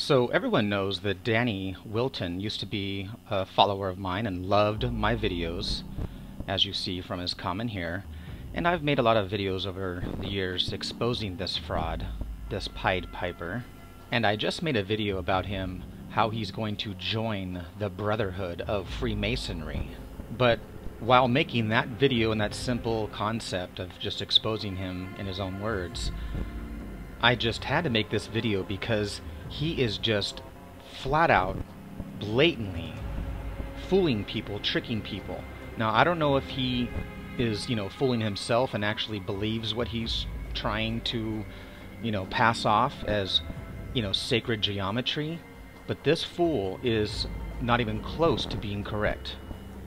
So everyone knows that DElusional used to be a follower of mine and loved my videos, as you see from his comment here. And I've made a lot of videos over the years exposing this fraud, this Pied Piper. And I just made a video about him, how he's going to join the Brotherhood of Freemasonry. But while making that video and that simple concept of just exposing him in his own words, I just had to make this video because he is just flat out, blatantly fooling people, tricking people. Now, I don't know if he is, fooling himself and actually believes what he's trying to, pass off as, sacred geometry, but this fool is not even close to being correct.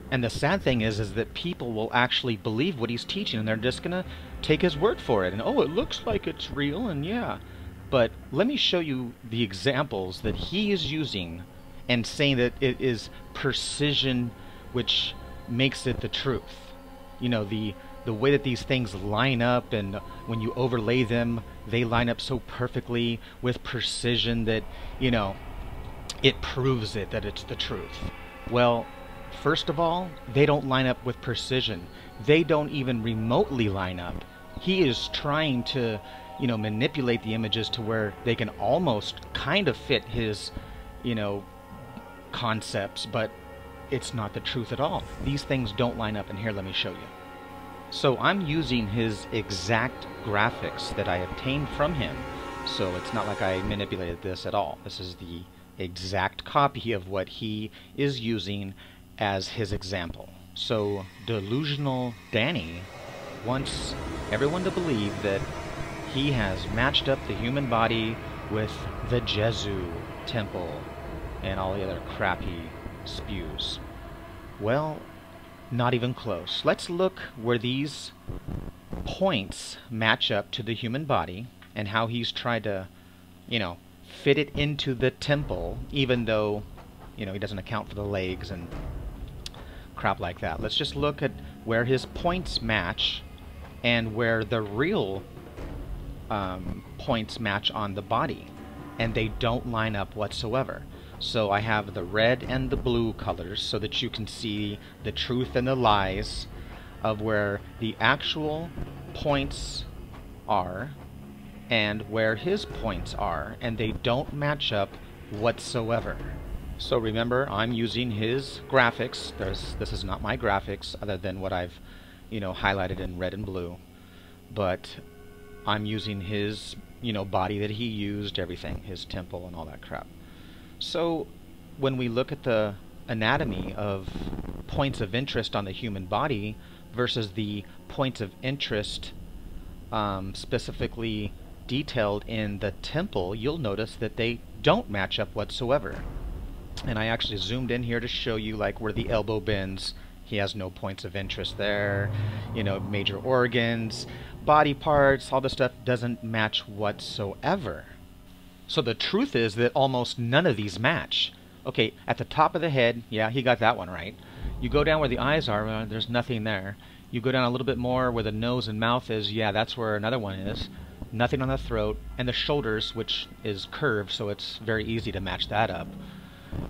And the sad thing is that people will actually believe what he's teaching, and they're just gonna take his word for it. And oh, it looks like it's real, and yeah. But let me show you the examples that he is using and saying that it is precision which makes it the truth. The way that these things line up, and when you overlay them, they line up so perfectly with precision that, it proves it that it's the truth. Well, first of all, they don't line up with precision. They don't even remotely line up. He is trying to, manipulate the images to where they can almost kind of fit his, concepts, but it's not the truth at all. These things don't line up, and here, let me show you. So I'm using his exact graphics that I obtained from him. So it's not like I manipulated this at all. This is the exact copy of what he is using as his example. So Delusional Danny wants everyone to believe that he has matched up the human body with the Jesu temple and all the other crap he spews. Well, not even close. Let's look where these points match up to the human body and how he's tried to, fit it into the temple, even though, he doesn't account for the legs and crap like that. Let's just look at where his points match and where the real points match on the body, and they don't line up whatsoever. So I have the red and the blue colors so that you can see the truth and the lies of where the actual points are and where his points are, and they don't match up whatsoever. So remember, I'm using his graphics. This is not my graphics other than what I've highlighted in red and blue, but I'm using his body that he used, everything, his temple and all that crap. So when we look at the anatomy of points of interest on the human body versus the points of interest specifically detailed in the temple, you'll notice that they don't match up whatsoever. And I actually zoomed in here to show you like where the elbow bends. He has no points of interest there. Major organs, body parts, all this stuff doesn't match whatsoever. So the truth is that almost none of these match. Okay, at the top of the head, yeah, he got that one right. You go down where the eyes are, there's nothing there. You go down a little bit more where the nose and mouth is, yeah, that's where another one is. Nothing on the throat, and the shoulders, which is curved, so it's very easy to match that up.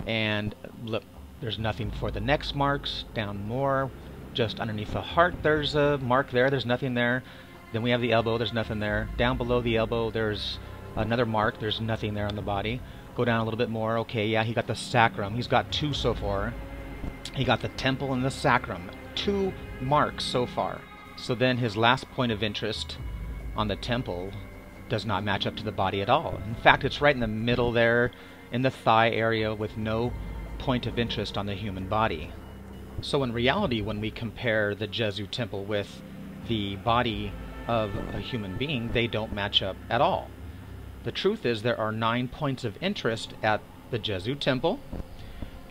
And look, there's nothing for the next marks. Down more, just underneath the heart, there's a mark there, there's nothing there. Then we have the elbow, there's nothing there. Down below the elbow, there's another mark, there's nothing there on the body. Go down a little bit more, okay, yeah, he got the sacrum, he's got two so far. He got the temple and the sacrum, 2 marks so far. So then his last point of interest on the temple does not match up to the body at all. In fact, it's right in the middle there, in the thigh area, with no point of interest on the human body. So in reality, when we compare the Jesu temple with the body of a human being, they don't match up at all. The truth is there are 9 points of interest at the Jesu temple,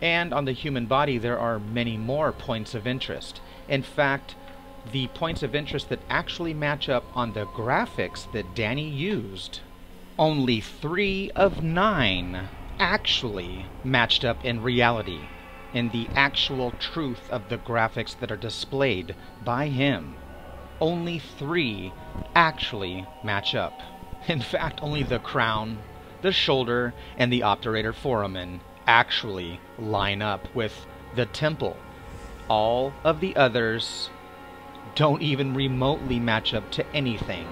and on the human body there are many more points of interest. In fact, the points of interest that actually match up on the graphics that Danny used, only 3 of 9 actually matched up in reality, in the actual truth of the graphics that are displayed by him. Only 3 actually match up. In fact, only the crown, the shoulder, and the obturator foramen actually line up with the temple. All of the others don't even remotely match up to anything.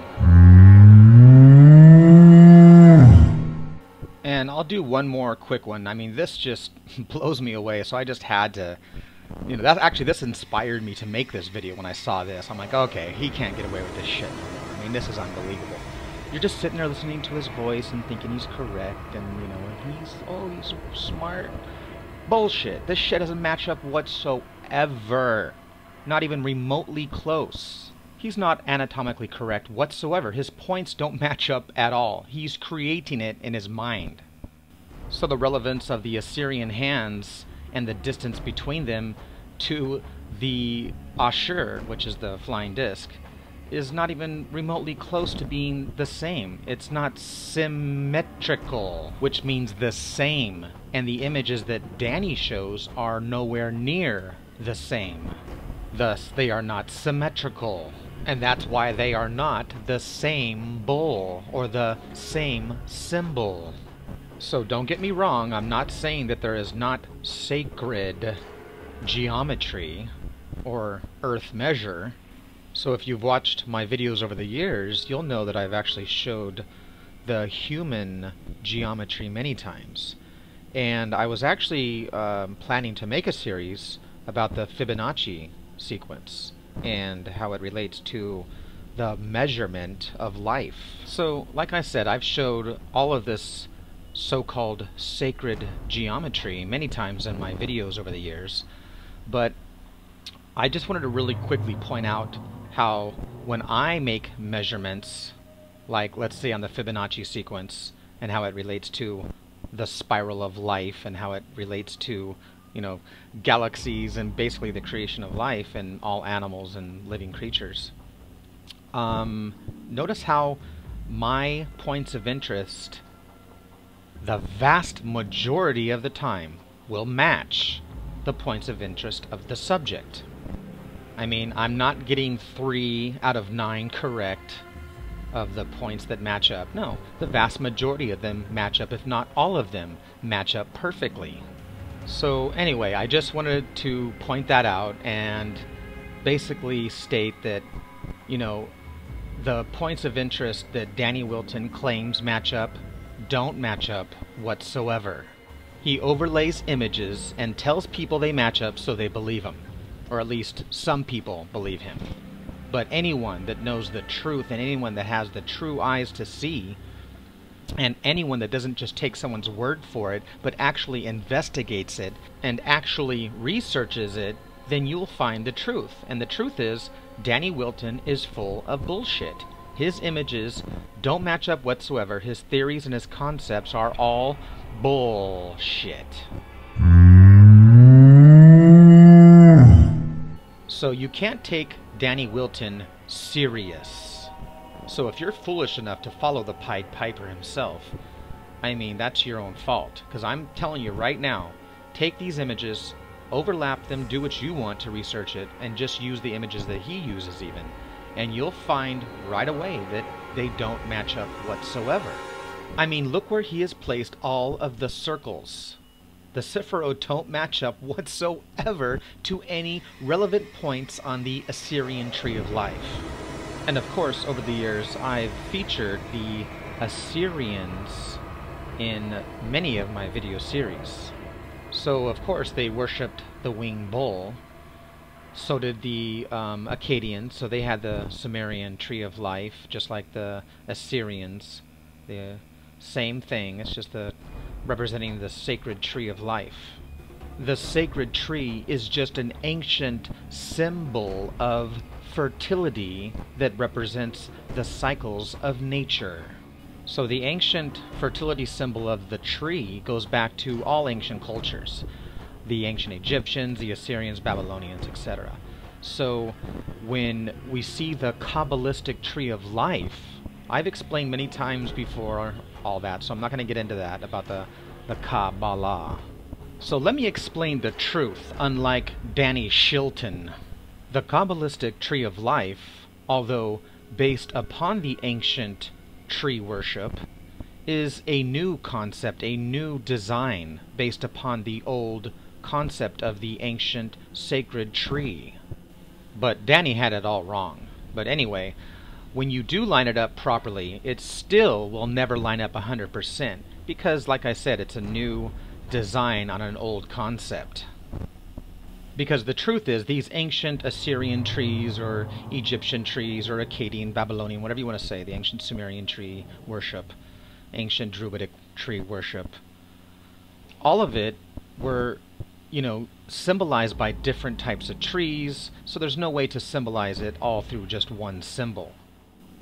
And I'll do one more quick one. I mean, this just blows me away, so I just had to, this inspired me to make this video when I saw this. I'm like, okay, he can't get away with this shit anymore. I mean, this is unbelievable. You're just sitting there listening to his voice and thinking he's correct, and, he's smart. Bullshit. This shit doesn't match up whatsoever. Not even remotely close. He's not anatomically correct whatsoever. His points don't match up at all. He's creating it in his mind. So the relevance of the Assyrian hands and the distance between them to the Ashur, which is the flying disc, is not even remotely close to being the same. It's not symmetrical, which means the same. And the images that Danny shows are nowhere near the same. Thus, they are not symmetrical. And that's why they are not the same bull or the same symbol. So don't get me wrong, I'm not saying that there is not sacred geometry or earth measure. So if you've watched my videos over the years, you'll know that I've actually showed the human geometry many times. And I was actually planning to make a series about the Fibonacci sequence and how it relates to the measurement of life. So, like I said, I've showed all of this so-called sacred geometry many times in my videos over the years, but I just wanted to really quickly point out how when I make measurements, like let's say on the Fibonacci sequence, and how it relates to the spiral of life and how it relates to galaxies and basically the creation of life and all animals and living creatures. Notice how my points of interest, the vast majority of the time, will match the points of interest of the subject. I mean, I'm not getting 3 out of 9 correct of the points that match up. No, the vast majority of them match up, if not all of them match up perfectly. So anyway, I just wanted to point that out and basically state that, the points of interest that Danny Wilton claims match up don't match up whatsoever. He overlays images and tells people they match up so they believe him. Or at least some people believe him. But anyone that knows the truth and anyone that has the true eyes to see, and anyone that doesn't just take someone's word for it, but actually investigates it and actually researches it, then you'll find the truth. And the truth is, Danny Wilton is full of bullshit. His images don't match up whatsoever. His theories and his concepts are all bullshit. So you can't take Danny Wilton serious. So if you're foolish enough to follow the Pied Piper himself, I mean, that's your own fault. Because I'm telling you right now, take these images, overlap them, do what you want to research it, and just use the images that he uses even. And you'll find right away that they don't match up whatsoever. I mean, look where he has placed all of the circles. The Sephiroth don't match up whatsoever to any relevant points on the Assyrian Tree of Life. And of course, over the years, I've featured the Assyrians in many of my video series. So, of course, they worshipped the winged bull. So did the Akkadians. So they had the Sumerian Tree of Life, just like the Assyrians. The same thing. It's just representing the sacred tree of life. The sacred tree is just an ancient symbol of fertility that represents the cycles of nature. So the ancient fertility symbol of the tree goes back to all ancient cultures. The ancient Egyptians, the Assyrians, Babylonians, etc. So when we see the Kabbalistic tree of life, I've explained many times before all that, so I'm not going to get into that about the Kabbalah. So let me explain the truth, unlike Danny SHILLten. The Kabbalistic tree of life, although based upon the ancient tree worship, is a new concept, a new design based upon the old concept of the ancient sacred tree. But Danny had it all wrong. But anyway, when you do line it up properly, it still will never line up 100% because, like I said, it's a new design on an old concept. Because the truth is, these ancient Assyrian trees or Egyptian trees or Akkadian, Babylonian, whatever you want to say, the ancient Sumerian tree worship, ancient Druidic tree worship, all of it were, symbolized by different types of trees, so there's no way to symbolize it all through just one symbol.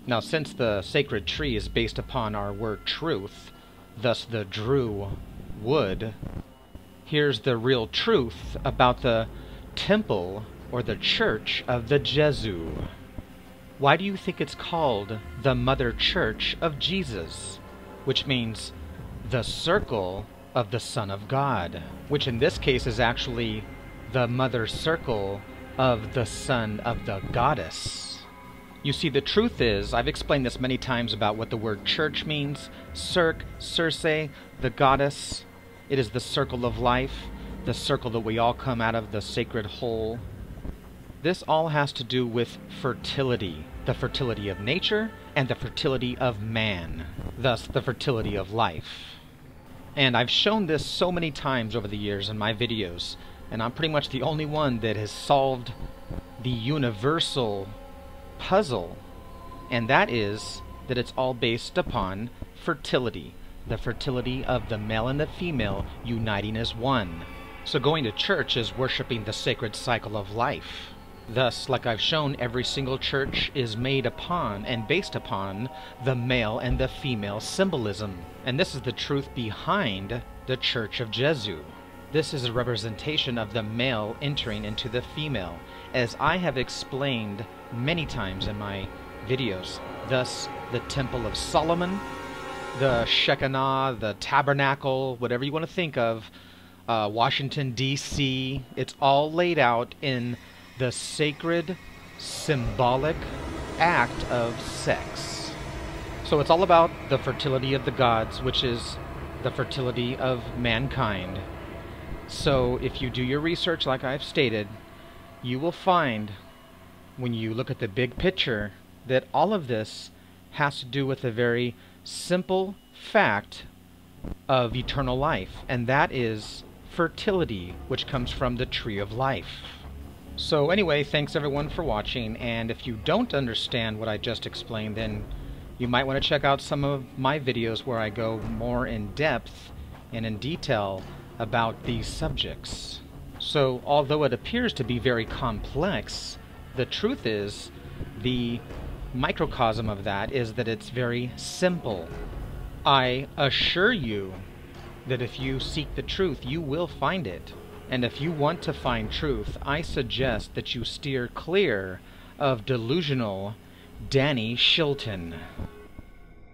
Now, since the sacred tree is based upon our word truth, thus the Dru wood, here's the real truth about the temple or the church of the Jesu. Why do you think it's called the Mother Church of Jesus, which means the circle of the Son of God, which in this case is actually the mother circle of the son of the goddess? You see, the truth is, I've explained this many times about what the word church means. Circe, the goddess. It is the circle of life, the circle that we all come out of, the sacred whole. This all has to do with fertility, the fertility of nature and the fertility of man, thus the fertility of life. And I've shown this so many times over the years in my videos, and I'm pretty much the only one that has solved the universal puzzle, and that is that it's all based upon fertility, the fertility of the male and the female uniting as one. So going to church is worshiping the sacred cycle of life. Thus, like I've shown, every single church is made upon and based upon the male and the female symbolism. And this is the truth behind the Church of Jesu. This is a representation of the male entering into the female, as I have explained many times in my videos. Thus, the Temple of Solomon, the Shekinah, the Tabernacle, whatever you want to think of, Washington, D.C., it's all laid out in the sacred, symbolic act of sex. So it's all about the fertility of the gods, which is the fertility of mankind. So if you do your research like I've stated, you will find, when you look at the big picture, that all of this has to do with a very simple fact of eternal life, and that is fertility, which comes from the tree of life. So anyway, thanks everyone for watching, and if you don't understand what I just explained, then you might want to check out some of my videos where I go more in depth and in detail about these subjects. So although it appears to be very complex, the truth is, the microcosm of that is that it's very simple. I assure you that if you seek the truth, you will find it. And if you want to find truth, I suggest that you steer clear of delusional Danny SHILLten.